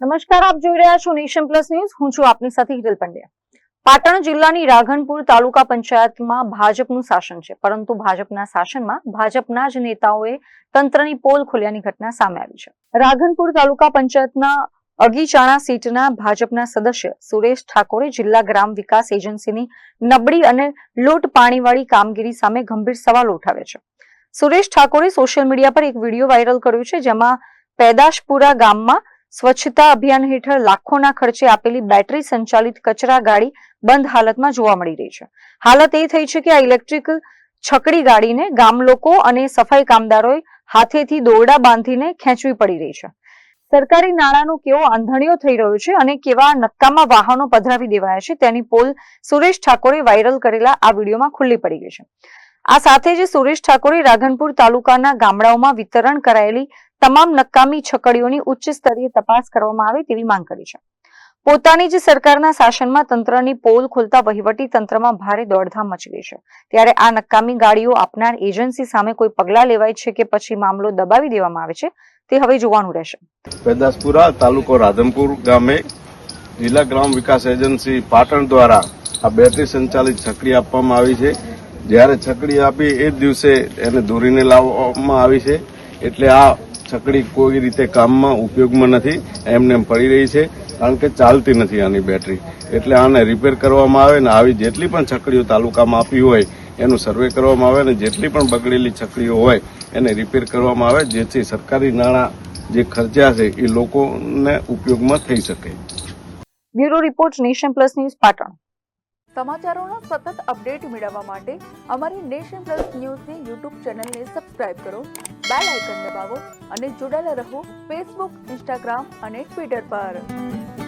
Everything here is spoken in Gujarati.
નમસ્કાર, આપ જોઈ રહ્યા છો નેશન પ્લસ ન્યૂઝ. હું છું આપની સાથે હિરલ પંડ્યા. પાટણ જિલ્લાની રાધનપુર તાલુકા પંચાયતમાં ભાજપનું શાસન છે, પરંતુ ભાજપના શાસનમાં ભાજપના જ નેતાઓએ તંત્રની પોલ ખોલ્યાની ઘટના સામે આવી છે. રાધનપુર તાલુકા પંચાયતના અગીચાણા સીટના ભાજપના સદસ્ય સુરેશ ઠાકોરે જિલ્લા ગ્રામ વિકાસ એજન્સીની નબળી અને લૂંટ પાણીવાળી કામગીરી સામે ગંભીર સવાલો ઉઠાવ્યા છે. સુરેશ ઠાકોરે સોશિયલ મીડિયા પર એક વિડીયો વાયરલ કર્યો છે, જેમાં પેદાશપુરા ગામમાં સ્વચ્છતા અભિયાન હેઠળ લાખોના ખર્ચે આપેલી બેટરી સંચાલિત કચરા ગાડી બંધ હાલતમાં જોવા મળી રહી છે. હાલત એ થઈ છે કે આ ઇલેક્ટ્રિક છકડી ગાડીને ગામ લોકો અને સફાઈ કામદારોએ હાથેથી દોરડા બાંધીને ખેંચવી પડી રહી છે. સરકારી નાણાંનો કેવો આંધણીયો થઈ રહ્યો છે અને કેવા નક્કામાં વાહનો પધરાવી દેવાયા છે, તેની પોલ સુરેશ ઠાકોરે વાયરલ કરેલા આ વિડીયોમાં ખુલ્લી પડી ગઈ છે. આ સાથે જ સુરેશ ઠાકોરે રાધનપુર તાલુકાના ગામડાઓમાં વિતરણ કરાયેલી તમામ નકામી છકડીઓની ઉચ્ચ સ્તરીય તપાસ કરવામાં આવે તેવી માંગ કરી છે. પોતાની જ સરકારના શાસનમાં તંત્રની પોલ ખોલતા વહીવટી તંત્રમાં ભારે દોડધામ મચી ગઈ છે. ત્યારે આ નકામી ગાડીઓ આપનાર એજન્સી સામે કોઈ પગલાં લેવાય છે કે પછી મામલો દબાવી દેવામાં આવે છે, તે હવે જોવાનું રહેશે. પેદાશપુરા તાલુકો રાધનપુર ગામે જિલ્લા ગ્રામ વિકાસ એજન્સી પાટણ દ્વારા આ બેટરી સંચાલિત છકડી આપવામાં આવી છે. જ્યારે છકડી આપી એ જ દિવસે એને દોરીને લાવવામાં આવી છે, એટલે આ છકડી કોઈ રીતે કામમાં ઉપયોગમાં નથી, એમને એમ પડી રહી છે, કારણ કે ચાલતી નથી આની બેટરી. એટલે આને રિપેર કરવામાં આવે ને આવી જેટલી પણ છકડીઓ તાલુકામાં આપી હોય એનું સર્વે કરવામાં આવે ને જેટલી પણ બગડેલી છકડીઓ હોય એને રિપેર કરવામાં આવે, જેથી સરકારી નાણાં જે ખર્ચ્યા છે એ લોકોને ઉપયોગમાં થઈ શકે. Bureau report, Nation Plus News, Patan. સમાચારોનો સતત અપડેટ મેળવવા માટે અમારી નેશન પ્લસ ન્યૂઝની યુટ્યુબ ચેનલને સબસ્ક્રાઇબ કરો, બેલ આઇકન દબાવો અને જોડાયેલા રહો ફેસબુક, ઇન્સ્ટાગ્રામ અને ટ્વિટર પર.